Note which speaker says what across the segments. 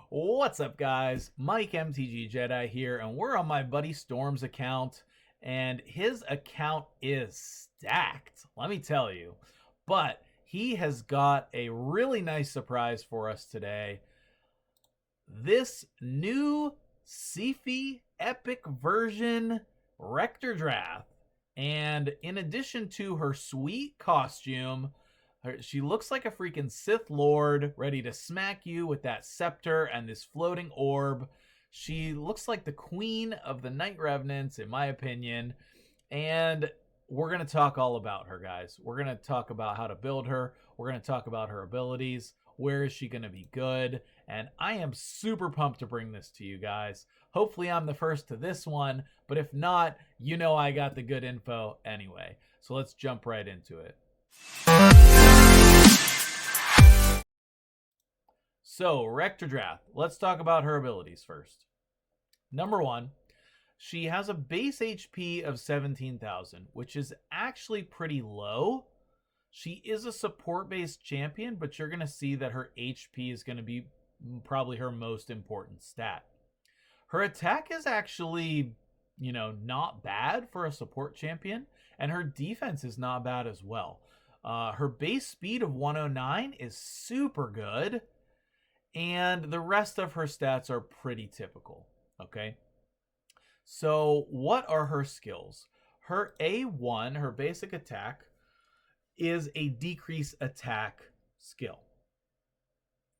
Speaker 1: What's up, guys? Mike MTG Jedi here, and we're on my buddy Storm's account, and his account is stacked, let me tell you. But he has got a really nice surprise for us today. This new Siphi epic version Rector Drath. And in addition to her sweet costume, she looks like a freaking Sith Lord ready to smack you with that scepter and this floating orb. She looks like the queen of the Night Revenants, in my opinion. And we're going to talk all about her, guys. We're going to talk about how to build her. We're going to talk about her abilities. Where is she going to be good? And I am super pumped to bring this to you guys. Hopefully I'm the first to this one, but if not, you know I got the good info anyway. So let's jump right into it. So, Rector Drath, let's talk about her abilities first. Number one, she has a base HP of 17,000, which is actually pretty low. She is a support-based champion, but you're going to see that her HP is going to be probably her most important stat. Her attack is actually, not bad for a support champion, and her defense is not bad as well. Her base speed of 109 is super good, and the rest of her stats are pretty typical, okay? So what are her skills? Her A1, her basic attack, is a decrease attack skill.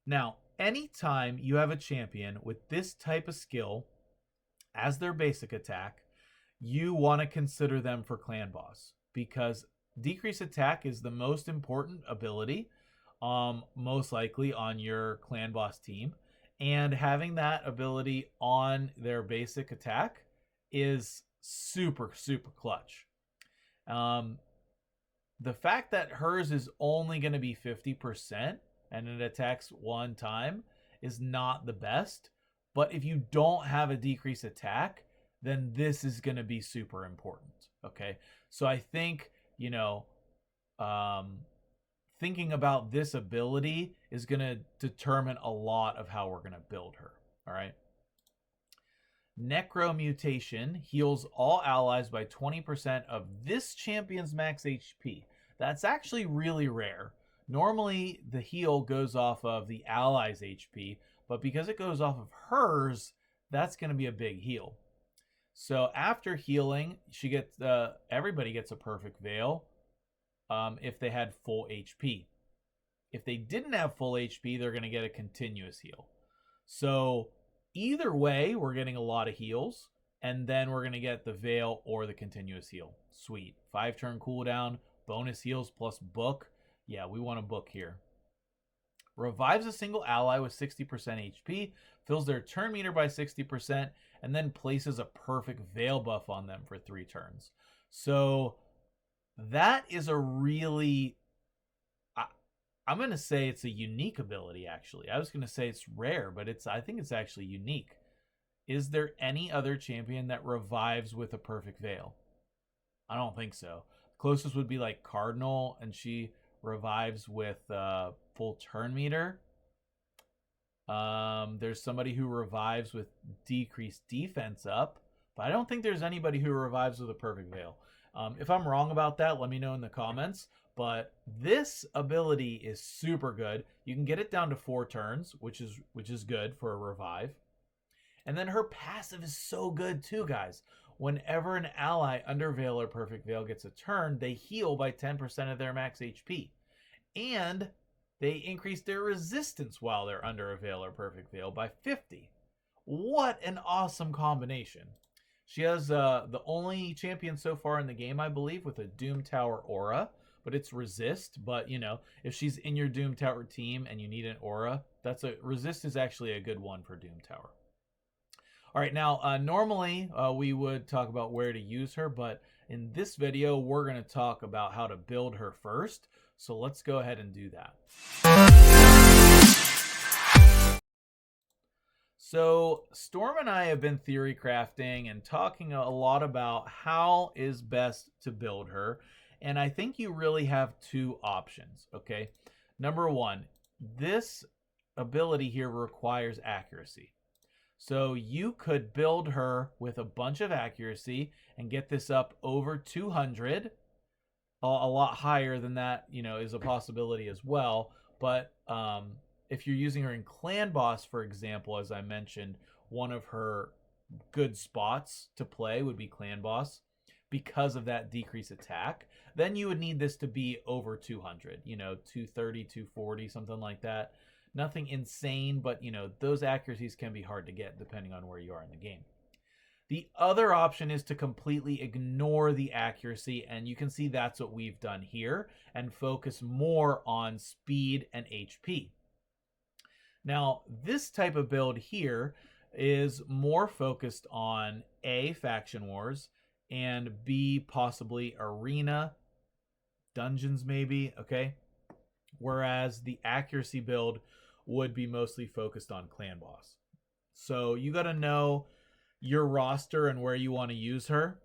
Speaker 1: Now, anytime you have a champion with this type of skill as their basic attack, you want to consider them for clan boss, because decrease attack is the most important ability, most likely on your clan boss team, and having that ability on their basic attack is super clutch. The fact that hers is only going to be 50% and it attacks one time is not the best, but if you don't have a decrease attack, then this is going to be super important. Okay, so I think thinking about this ability is going to determine a lot of how we're going to build her. All right. Necro Mutation heals all allies by 20% of this champion's max HP. That's actually really rare. Normally, the heal goes off of the allies' HP, but because it goes off of hers, that's going to be a big heal. So after healing, she gets everybody gets a perfect veil if they had full HP. If they didn't have full HP, they're going to get a continuous heal. So either way, we're getting a lot of heals, and then we're going to get the veil or the continuous heal. Sweet. 5-turn cooldown, bonus heals plus book. Yeah, we want to book here. Revives a single ally with 60% HP, fills their turn meter by 60%, and then places a perfect veil buff on them for 3 turns. So that is a really... I'm going to say it's a unique ability, actually. I was going to say it's rare, but I think it's actually unique. Is there any other champion that revives with a perfect veil? I don't think so. Closest would be like Cardinal, and she revives with full turn meter. There's somebody who revives with decreased defense up, but I don't think there's anybody who revives with a perfect veil. If I'm wrong about that, let me know in the comments. But this ability is super good. You can get it down to 4 turns, which is good for a revive. And then her passive is so good too, guys. Whenever an ally under Veil or Perfect Veil gets a turn, they heal by 10% of their max HP. And they increase their resistance while they're under a Veil or Perfect Veil by 50. What an awesome combination. She has the only champion so far in the game, I believe, with a Doom Tower aura. But it's resist. But, if she's in your Doom Tower team and you need an aura, resist is actually a good one for Doom Tower. All right, now, normally we would talk about where to use her, but in this video, we're going to talk about how to build her first. So let's go ahead and do that. So Storm and I have been theory crafting and talking a lot about how is best to build her. And I think you really have 2 options, okay? Number one, this ability here requires accuracy. So you could build her with a bunch of accuracy and get this up over 200. A lot higher than that, is a possibility as well. But if you're using her in Clan Boss, for example, as I mentioned, one of her good spots to play would be Clan Boss because of that decreased attack. Then you would need this to be over 200, 230, 240, something like that. Nothing insane, but those accuracies can be hard to get depending on where you are in the game. The other option is to completely ignore the accuracy, and you can see that's what we've done here, and focus more on speed and HP. Now, this type of build here is more focused on A, Faction Wars, and B, possibly Arena, Dungeons maybe, okay? Whereas the accuracy build would be mostly focused on Clan Boss. So you got to know your roster and where you want to use her,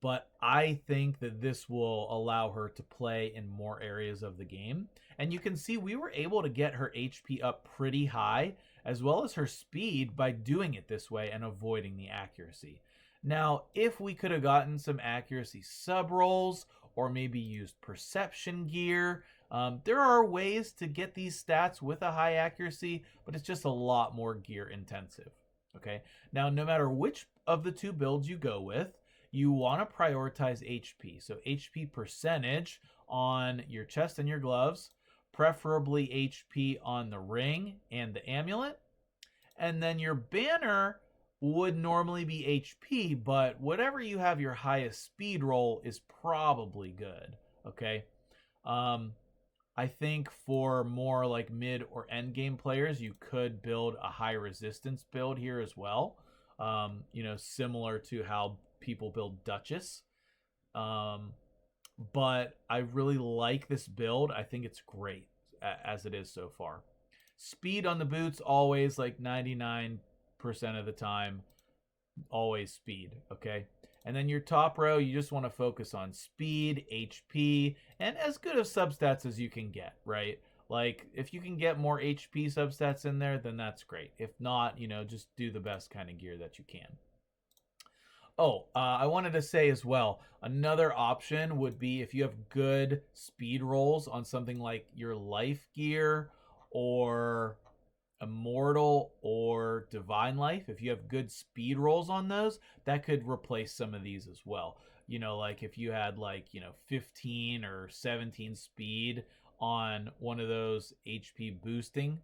Speaker 1: but I think that this will allow her to play in more areas of the game. And you can see we were able to get her HP up pretty high, as well as her speed, by doing it this way and avoiding the accuracy. Now, if we could have gotten some accuracy sub rolls, or maybe used perception gear, there are ways to get these stats with a high accuracy, but it's just a lot more gear intensive. Okay, now no matter which of the two builds you go with, you want to prioritize HP. So HP percentage on your chest and your gloves, preferably HP on the ring and the amulet. And then your banner would normally be HP, but whatever you have your highest speed roll is probably good. Okay. I think for more like mid or end game players, you could build a high resistance build here as well. Similar to how people build Duchess. But I really like this build. I think it's great as it is so far. Speed on the boots, always like 99% of the time, always speed, okay? And then your top row, you just want to focus on speed, HP, and as good of substats as you can get, right? Like, if you can get more HP substats in there, then that's great. If not, just do the best kind of gear that you can. Oh, I wanted to say as well, another option would be if you have good speed rolls on something like your life gear or Immortal or Divine Life. If you have good speed rolls on those, that could replace some of these as well. Like if you had 15 or 17 speed on one of those HP boosting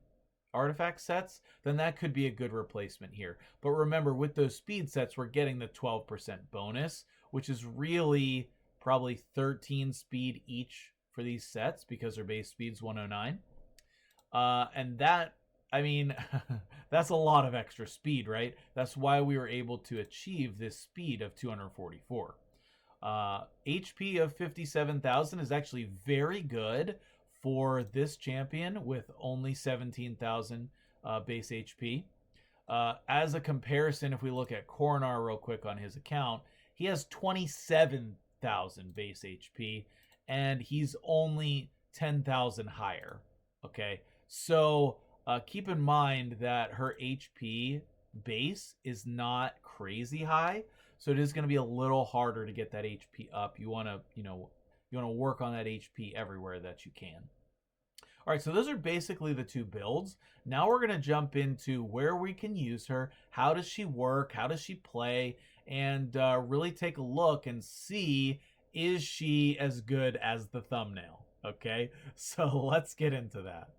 Speaker 1: artifact sets, then that could be a good replacement here. But remember, with those speed sets, we're getting the 12% bonus, which is really probably 13 speed each for these sets because their base speed's 109. And that, that's a lot of extra speed, right? That's why we were able to achieve this speed of 244. HP of 57,000 is actually very good for this champion with only 17,000 base HP. As a comparison, if we look at Coronar real quick on his account, he has 27,000 base HP, and he's only 10,000 higher. Okay, so keep in mind that her HP base is not crazy high, so it is going to be a little harder to get that HP up. You want to, you want to work on that HP everywhere that you can. All right, so those are basically the two builds. Now we're going to jump into where we can use her, how does she work, how does she play, and really take a look and see, is she as good as the thumbnail? Okay, so let's get into that.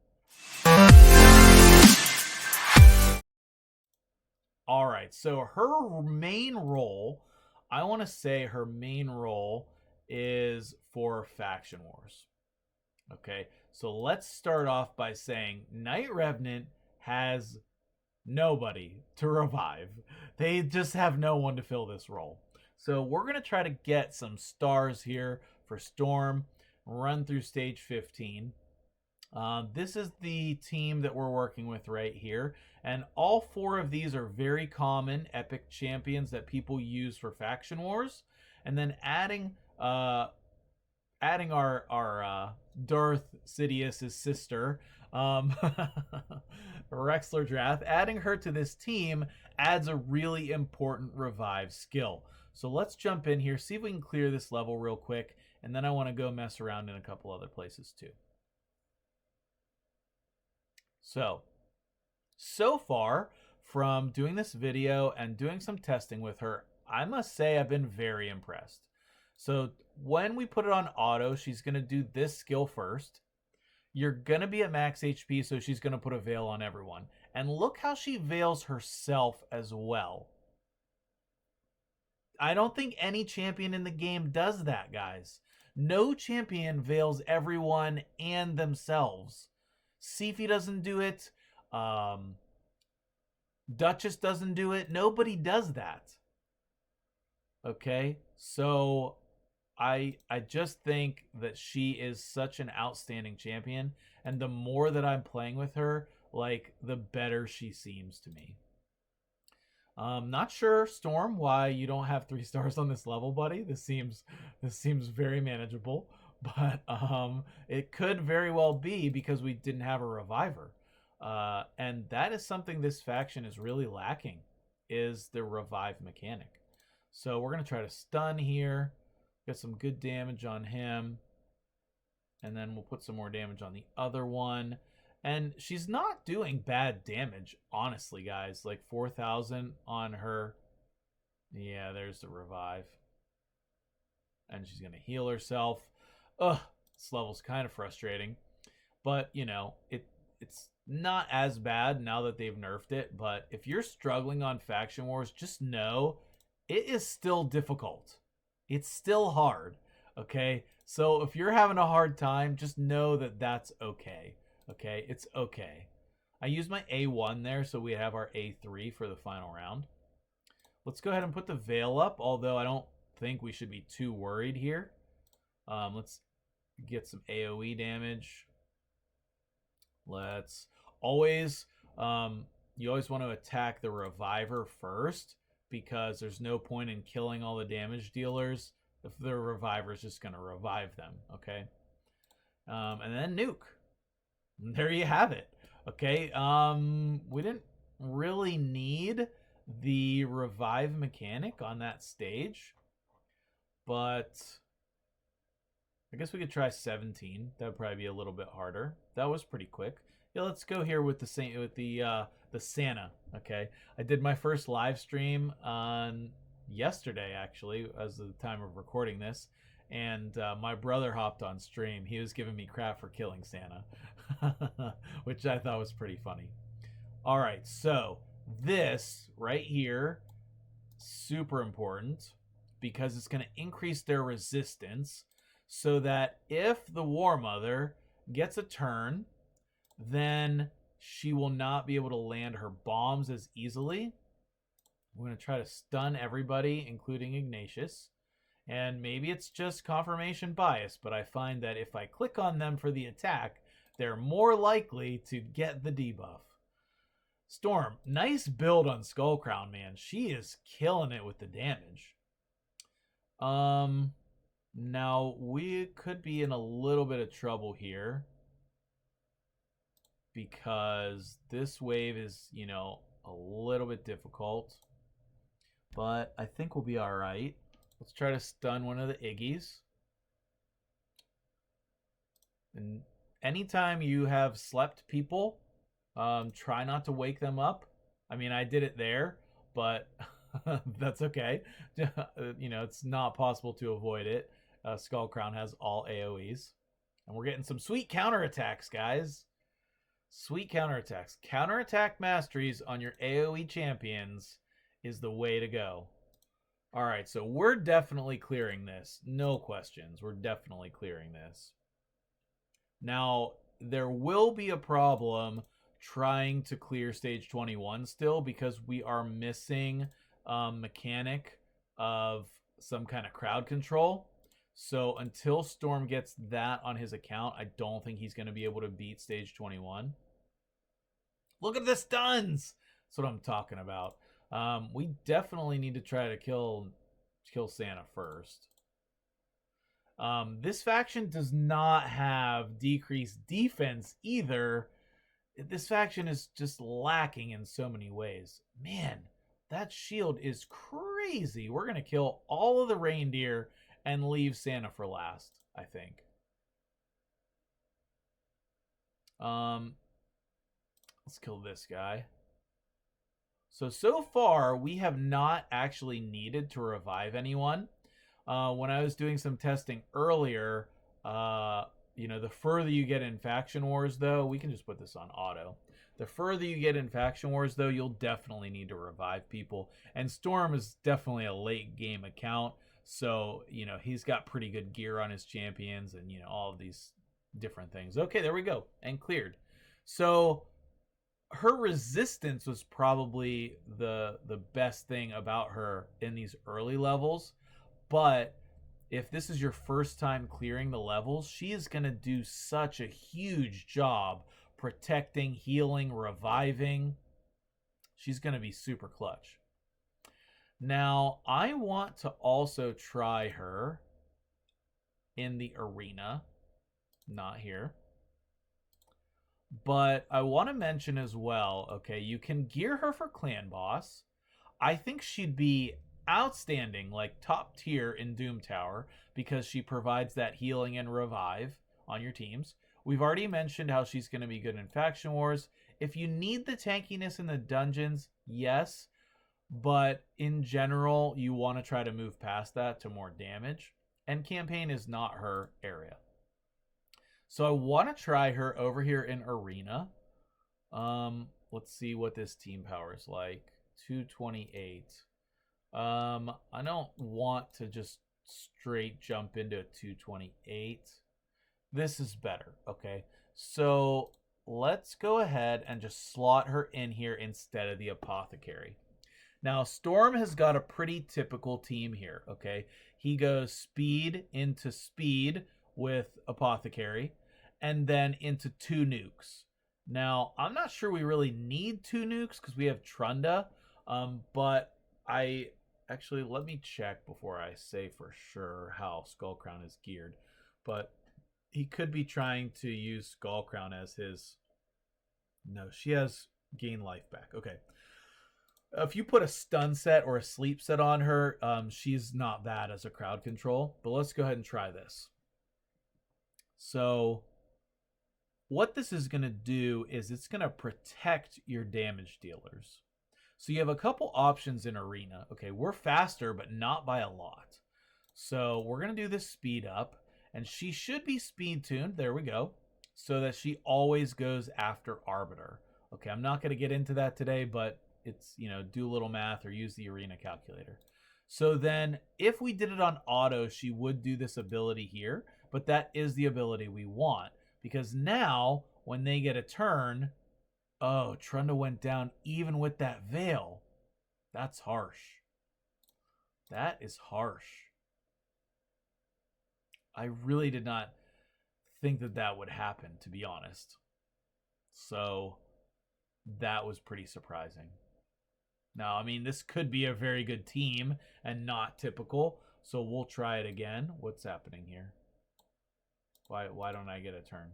Speaker 1: All right, so her main role, I want to say her main role is for Faction Wars. Okay, so let's start off by saying Night Revenant has nobody to revive. They just have no one to fill this role. So we're going to try to get some stars here for Storm, run through stage 15. This is the team that we're working with right here. And all four of these are very common epic champions that people use for Faction Wars. And then adding our Darth Sidious's sister, Um, Rector Drath, adding her to this team adds a really important revive skill. So let's jump in here, see if we can clear this level real quick, and then I want to go mess around in a couple other places too. So far from doing this video and doing some testing with her, I must say I've been very impressed. So when we put it on auto, she's going to do this skill first. You're going to be at max HP, so she's going to put a veil on everyone. And look how she veils herself as well. I don't think any champion in the game does that, guys. No champion veils everyone and themselves. Siphi doesn't do it. Duchess doesn't do it. Nobody does that. Okay? So I just think that she is such an outstanding champion, and the more that I'm playing with her, like, the better she seems to me. Not sure, Storm, why you don't have 3 stars on this level, buddy. This seems very manageable, but it could very well be because we didn't have a reviver. And that is something this faction is really lacking, is the revive mechanic. So we're going to try to stun here, get some good damage on him, and then we'll put some more damage on the other one. And she's not doing bad damage, honestly, guys. Like 4,000 on her. Yeah, there's the revive. And she's going to heal herself. Ugh, this level's kind of frustrating. But, you know, it's not as bad now that they've nerfed it. But if you're struggling on Faction Wars, just know it is still difficult. It's still hard, okay? So if you're having a hard time, just know that that's okay. Okay, it's okay. I used my A1 there, so we have our A3 for the final round. Let's go ahead and put the veil up, although I don't think we should be too worried here. Let's get some AoE damage. Let's always, you always want to attack the reviver first, because there's no point in killing all the damage dealers if the reviver is just going to revive them, okay? And then nuke. There you have it. Okay, we didn't really need the revive mechanic on that stage, but I guess we could try 17. That would probably be a little bit harder. That was pretty quick. Yeah, let's go here with the Santa. Okay, I did my first live stream on yesterday, actually, as the time of recording this. And my brother hopped on stream. He was giving me crap for killing Santa, which I thought was pretty funny. All right, so this right here, super important, because it's going to increase their resistance, so that if the War Mother gets a turn, then she will not be able to land her bombs as easily. I'm going to try to stun everybody, including Ignatius. And maybe it's just confirmation bias, but I find that if I click on them for the attack, they're more likely to get the debuff. Storm, nice build on Skullcrown, man. She is killing it with the damage. Now we could be in a little bit of trouble here, because this wave is, you know, a little bit difficult, but I think we'll be all right. Let's try to stun one of the Iggies. And anytime you have slept people, try not to wake them up. I mean, I did it there, but that's okay. You know, it's not possible to avoid it. Skullcrown has all AoEs. And we're getting some sweet counterattacks, guys. Sweet counterattacks. Counterattack masteries on your AoE champions is the way to go. All right, so we're definitely clearing this. No questions. We're definitely clearing this. Now, there will be a problem trying to clear stage 21 still, because we are missing mechanic of some kind of crowd control. So until Storm gets that on his account, I don't think he's going to be able to beat stage 21. Look at the stuns! That's what I'm talking about. We definitely need to try to kill Santa first. This faction does not have decreased defense either, This faction is just lacking in so many ways. Man, that shield is crazy. We're going to kill all of the reindeer and leave Santa for last, I think. Let's kill this guy. So far, we have not actually needed to revive anyone. When I was doing some testing earlier, the further you get in Faction Wars, though, we can just put this on auto. The further you get in Faction Wars, though, you'll definitely need to revive people. And Storm is definitely a late game account. So, he's got pretty good gear on his champions and, all of these different things. Okay, there we go. And cleared. So her resistance was probably the best thing about her in these early levels. But if this is your first time clearing the levels, she is going to do such a huge job protecting, healing, reviving. She's going to be super clutch. Now, I want to also try her in the arena. Not here. But I want to mention as well, okay, you can gear her for Clan Boss. I think she'd be outstanding, like top tier in Doom Tower, because she provides that healing and revive on your teams. We've already mentioned how she's going to be good in Faction Wars. If you need the tankiness in the dungeons, yes. But in general, you want to try to move past that to more damage. And campaign is not her area. So I want to try her over here in Arena. Let's see what this team power is like. 228. I don't want to just straight jump into a 228. This is better, okay? So let's go ahead and just slot her in here instead of the Apothecary. Now, Storm has got a pretty typical team here, okay? He goes speed into speed with Apothecary, and then into 2 nukes. Now, I'm not sure we really need 2 nukes because we have Trunda, but actually, let me check before I say for sure how Skullcrown is geared. But he could be trying to use Skullcrown as his... No, she has gain life back. Okay. If you put a stun set or a sleep set on her, she's not bad as a crowd control. But let's go ahead and try this. So what this is going to do is it's going to protect your damage dealers. So you have a couple options in Arena. Okay, we're faster, but not by a lot. So we're going to do this speed up. And she should be speed tuned. There we go. So that she always goes after Arbiter. Okay, I'm not going to get into that today, but it's, do a little math or use the Arena calculator. So then if we did it on auto, she would do this ability here. But that is the ability we want. Because now, when they get a turn... Oh, Trunda went down even with that veil. That's harsh. That is harsh. I really did not think that that would happen, to be honest. So, that was pretty surprising. Now, I mean, this could be a very good team and not typical. So, we'll try it again. What's happening here? Why don't I get a turn?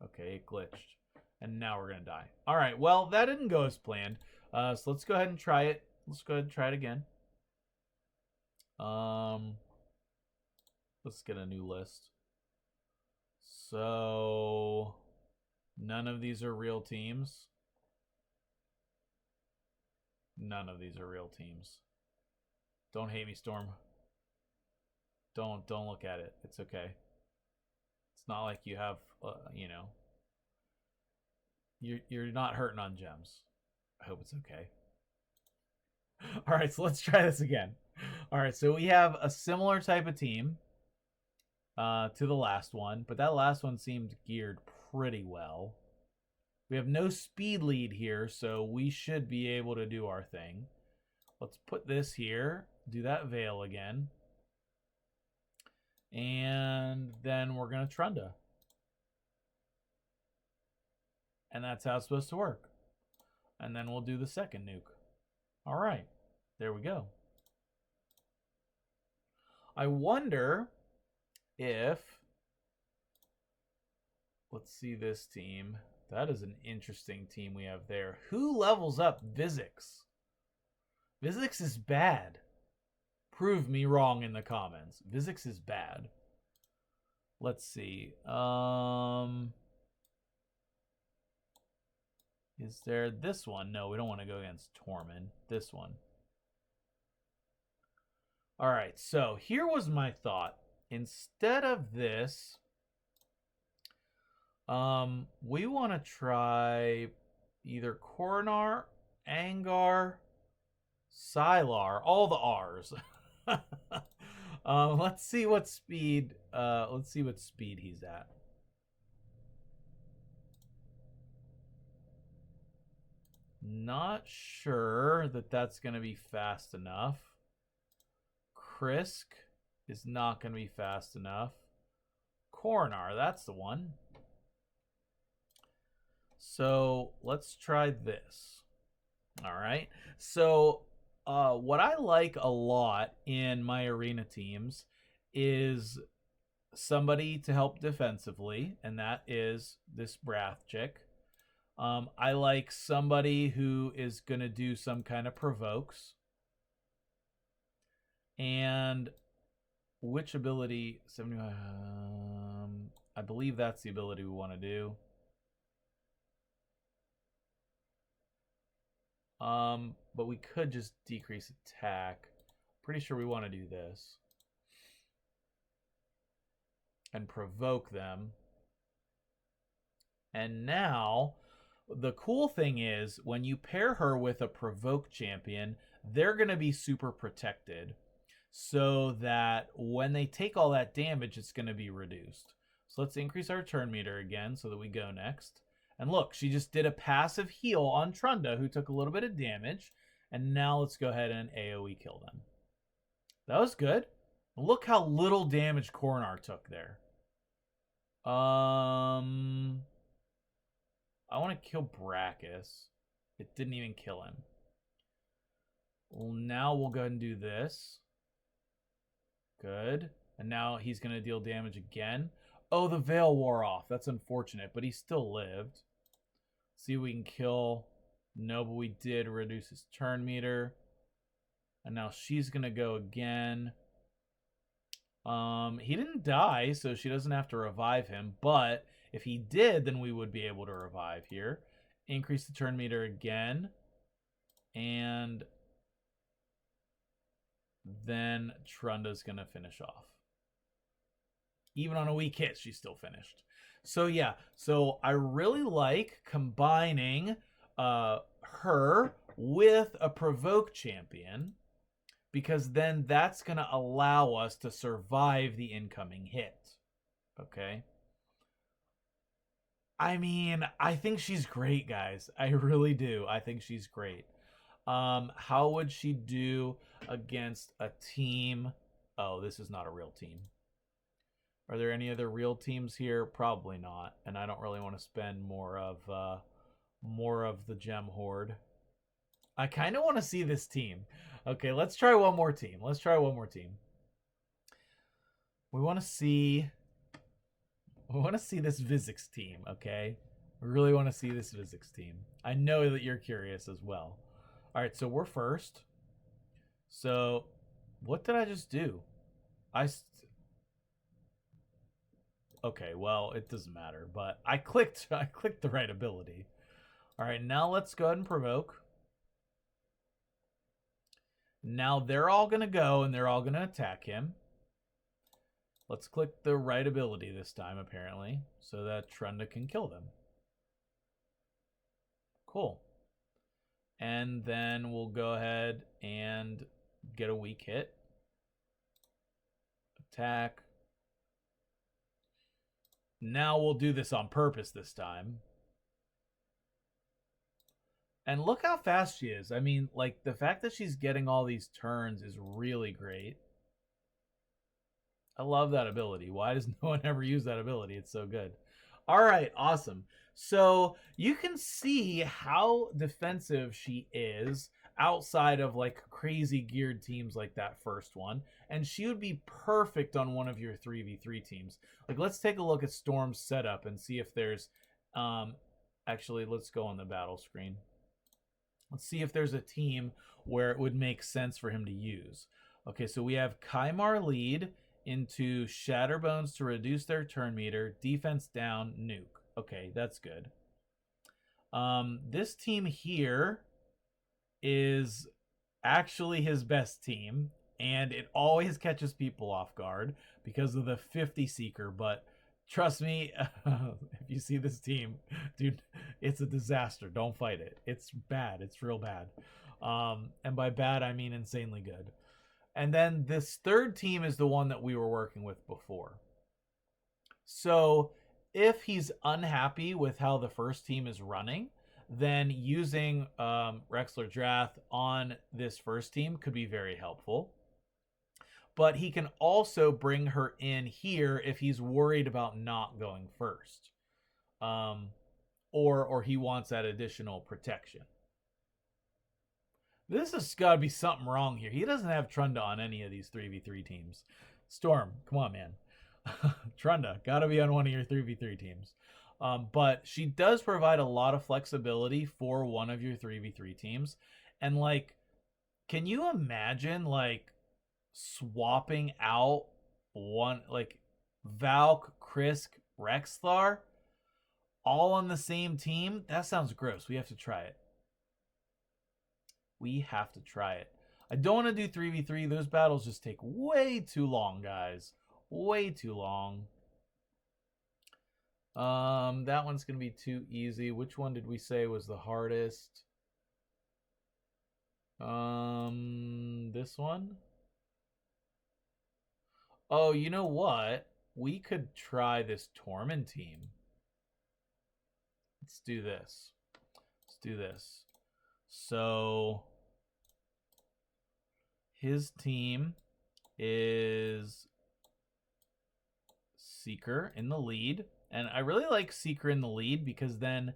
Speaker 1: Okay, it glitched. And now we're going to die. All right, well, that didn't go as planned. So let's go ahead and try it. Let's go ahead and try it again. Let's get a new list. So none of these are real teams. None of these are real teams. Don't hate me, Storm. Don't look at it. It's okay. It's not like you have, You're not hurting on gems. I hope it's okay. All right, so let's try this again. All right, so we have a similar type of team to the last one, but that last one seemed geared pretty well. We have no speed lead here, so we should be able to do our thing. Let's put this here, do that veil again. And then we're going to Trunda. And that's how it's supposed to work. And then we'll do the second nuke. All right. There we go. I wonder if... Let's see this team. That is an interesting team we have there. Who levels up Vizix? Vizix is bad. Prove me wrong in the comments. Vizix is bad. Let's see. Is there this one? No, we don't want to go against Tormund. This one. All right, so here was my thought. Instead of this, we want to try either Coronar, Angar, Sylar, all the R's. Let's see what speed. Let's see what speed he's at. Not sure that that's going to be fast enough. Krisk is not going to be fast enough. Coronar, that's the one. So let's try this. All right. So what I like a lot in my arena teams is somebody to help defensively, and that is this Drath chick. I like somebody who is going to do some kind of provokes. And which ability? 70, I believe that's the ability we want to do. But we could just decrease attack. Pretty sure we want to do this. And provoke them. And now, the cool thing is, when you pair her with a provoke champion, they're going to be super protected. So that when they take all that damage, it's going to be reduced. So let's increase our turn meter again so that we go next. And look, she just did a passive heal on Trunda, who took a little bit of damage. And now let's go ahead and AoE kill them. That was good. Look how little damage Coronar took there. I want to kill Brachus. It didn't even kill him. Well, now we'll go ahead and do this. Good. And now he's going to deal damage again. Oh, the veil wore off. That's unfortunate, but he still lived. See if we can kill. No, but we did reduce his turn meter. And now she's going to go again. He didn't die, so she doesn't have to revive him. But if he did, then we would be able to revive here. Increase the turn meter again. And then Trunda's going to finish off. Even on a weak hit, she's still finished. So yeah, so I really like combining her with a provoke champion, because then that's going to allow us to survive the incoming hit. Okay? I mean, I think she's great, guys. I really do. I think she's great. How would she do against a team? Oh, this is not a real team. Are there any other real teams here? Probably not. And I don't really want to spend more of the gem horde. I kind of want to see this team. Okay, let's try one more team. Let's try one more team. We want to see this Vizix team, okay? We really want to see this Vizix team. I know that you're curious as well. All right, so we're first. So, what did I just do? Okay, well, it doesn't matter, but I clicked the right ability. All right, now let's go ahead and provoke. Now they're all going to go and they're all going to attack him. Let's click the right ability this time, apparently, so that Trunda can kill them. Cool. And then we'll go ahead and get a weak hit. Attack. Now we'll do this on purpose this time. And look how fast she is. I mean, like, the fact that she's getting all these turns is really great. I love that ability. Why does no one ever use that ability? It's so good. All right, awesome. So you can see how defensive she is outside of like crazy geared teams like that first one. And she would be perfect on one of your 3v3 teams. Like, let's take a look at Storm's setup and see if there's Actually, let's go on the battle screen. Let's see if there's a team where it would make sense for him to use. Okay, so we have Kymar lead into Shatterbones to reduce their turn meter, defense down, nuke. Okay, that's good. This team here is actually his best team, and it always catches people off guard because of the 50 Seeker, but trust me, if you see this team, dude, it's a disaster. Don't fight it. It's bad. It's real bad. And by bad, I mean insanely good. And then this third team is the one that we were working with before. So if he's unhappy with how the first team is running, then using Rector Drath on this first team could be very helpful. But he can also bring her in here if he's worried about not going first. Or he wants that additional protection. This has got to be something wrong here. He doesn't have Trunda on any of these 3v3 teams. Storm, come on, man. Trunda, got to be on one of your 3v3 teams. But she does provide a lot of flexibility for one of your 3v3 teams. And, like, can you imagine, like, swapping out one, like, Valk, Krisk, Rexthar all on the same team? That sounds gross. We have to try it. We have to try it. I don't want to do 3v3. Those battles just take way too long, guys. Way too long. That one's going to be too easy. Which one did we say was the hardest? This one? Oh, you know what? We could try this Tormund team. Let's do this. Let's do this. So his team is Seeker in the lead. And I really like Seeker in the lead because then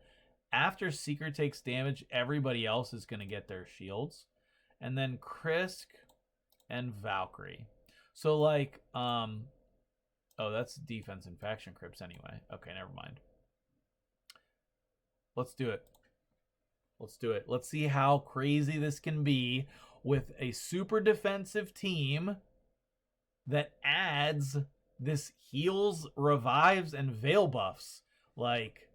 Speaker 1: after Seeker takes damage, everybody else is going to get their shields. And then Krisk and Valkyrie. So, like, oh, that's defense and faction crypts anyway. Okay, never mind. Let's do it. Let's do it. Let's see how crazy this can be with a super defensive team that adds this heals, revives, and veil buffs. Like,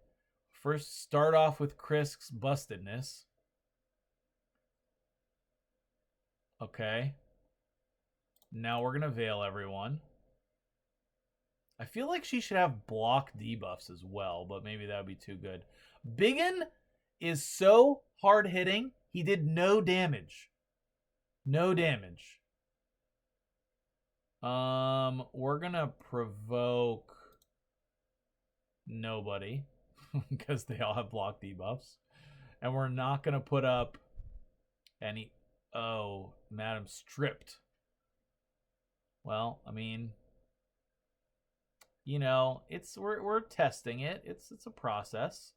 Speaker 1: first start off with Krisk's bustedness. Okay. Now we're going to veil everyone. I feel like she should have block debuffs as well, but maybe that would be too good. Biggin is so hard-hitting, he did no damage. No damage. We're going to provoke nobody because they all have block debuffs. And we're not going to put up any... Oh, Madam Stripped. Well, I mean, you know, we're testing it. It's a process.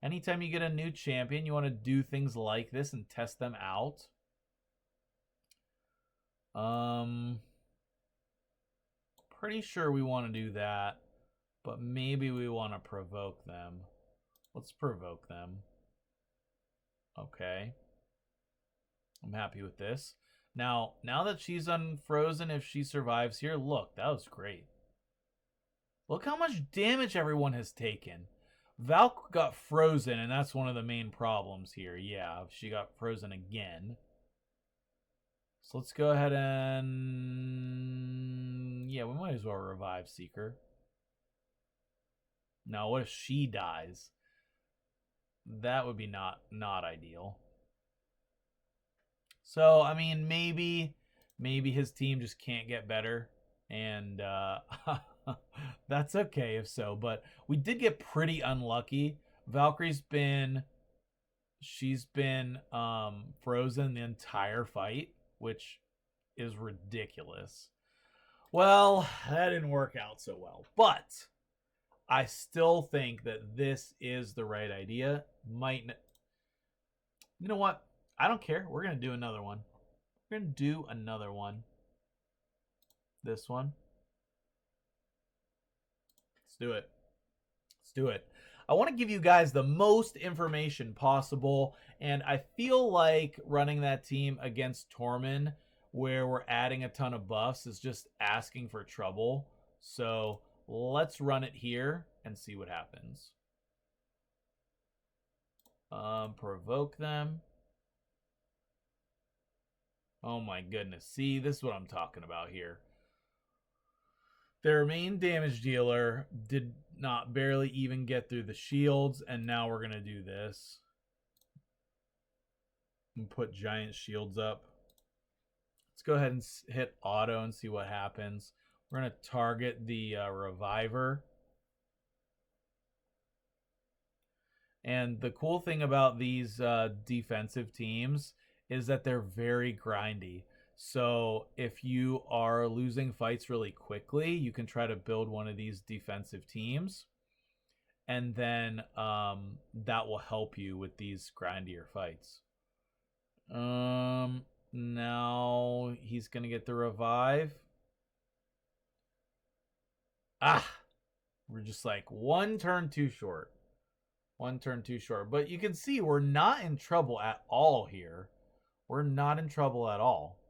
Speaker 1: Anytime you get a new champion, you want to do things like this and test them out. Pretty sure we want to do that, but maybe we want to provoke them. Let's provoke them. Okay. I'm happy with this. Now that she's unfrozen, if she survives here, look, that was great. Look how much damage everyone has taken. Valk got frozen, and that's one of the main problems here. Yeah, she got frozen again. So let's go ahead and... Yeah, we might as well revive Seeker. Now, what if she dies? That would be not ideal. So, I mean, maybe his team just can't get better. And that's okay if so. But we did get pretty unlucky. Valkyrie's been... She's been frozen the entire fight, which is ridiculous. Well, that didn't work out so well. But I still think that this is the right idea. You know what? I don't care. We're going to do another one. We're going to do another one. This one. Let's do it. Let's do it. I want to give you guys the most information possible, and I feel like running that team against Tormund, where we're adding a ton of buffs, is just asking for trouble. So let's run it here and see what happens. Provoke them. Oh my goodness. See, this is what I'm talking about here. Their main damage dealer did not barely even get through the shields, and now we're going to do this. And put giant shields up. Let's go ahead and hit auto and see what happens. We're going to target the reviver. And the cool thing about these defensive teams is that they're very grindy. So if you are losing fights really quickly, you can try to build one of these defensive teams. And then that will help you with these grindier fights. Now he's going to get the revive. We're just like one turn too short. One turn too short. But you can see we're not in trouble at all here. We're not in trouble at all.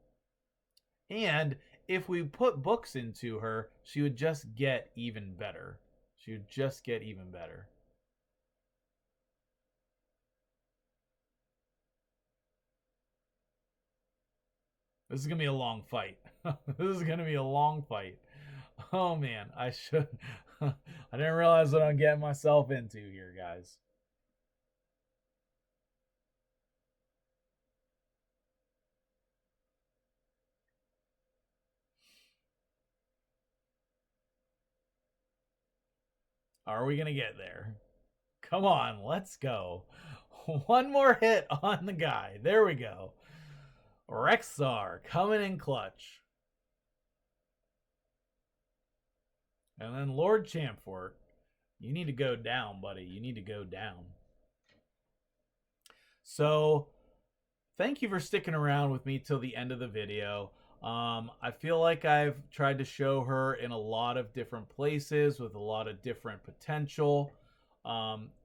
Speaker 1: And if we put books into her, she would just get even better. She would just get even better. This is going to be a long fight. This is going to be a long fight. Oh, man. I didn't realize what I'm getting myself into here, guys. Are we going to get there? Come on, let's go. One more hit on the guy. There we go. Rexar coming in clutch. And then Lord Champfort, you need to go down, buddy. You need to go down. So, thank you for sticking around with me till the end of the video. I feel like I've tried to show her in a lot of different places with a lot of different potential.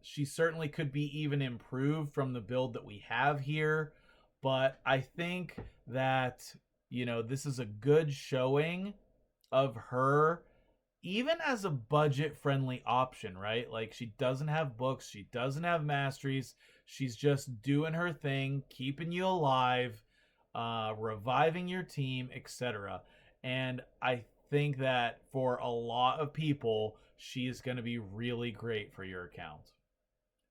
Speaker 1: She certainly could be even improved from the build that we have here. But I think that, you know, this is a good showing of her, even as a budget-friendly option, right? Like, she doesn't have books. She doesn't have masteries. She's just doing her thing, keeping you alive, reviving your team, etc. And I think that for a lot of people, she is going to be really great for your account.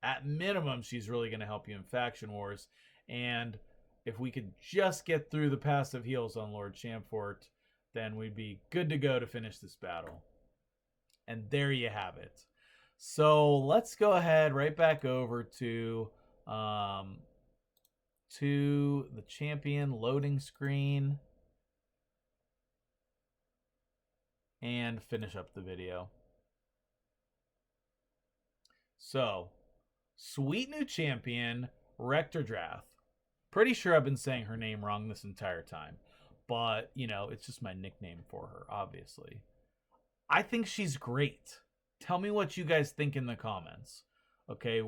Speaker 1: At minimum, she's really going to help you in Faction Wars. And if we could just get through the passive heals on Lord Champfort, then we'd be good to go to finish this battle. And there you have it. So let's go ahead right back over to the champion loading screen and finish up the video. So, sweet new champion, Rector Drath. Pretty sure I've been saying her name wrong this entire time. But, you know, it's just my nickname for her, obviously. I think she's great. Tell me what you guys think in the comments. Okay,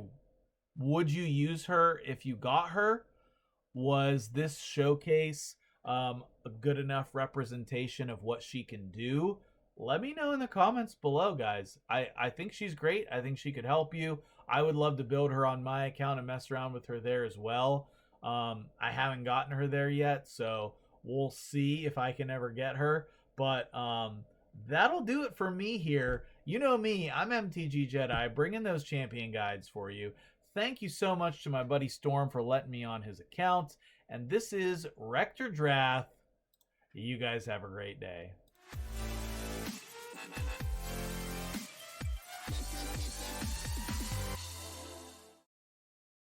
Speaker 1: would you use her if you got her? Was this showcase a good enough representation of what she can do? Let me know in the comments below, guys. I think she's great. I think she could help you. I would love to build her on my account and mess around with her there as well. I haven't gotten her there yet, so we'll see if I can ever get her. But that'll do it for me here. You know me, I'm MTG Jedi, bringing those champion guides for you. Thank you so much to my buddy Storm for letting me on his account. And this is Rector Drath. You guys have a great day.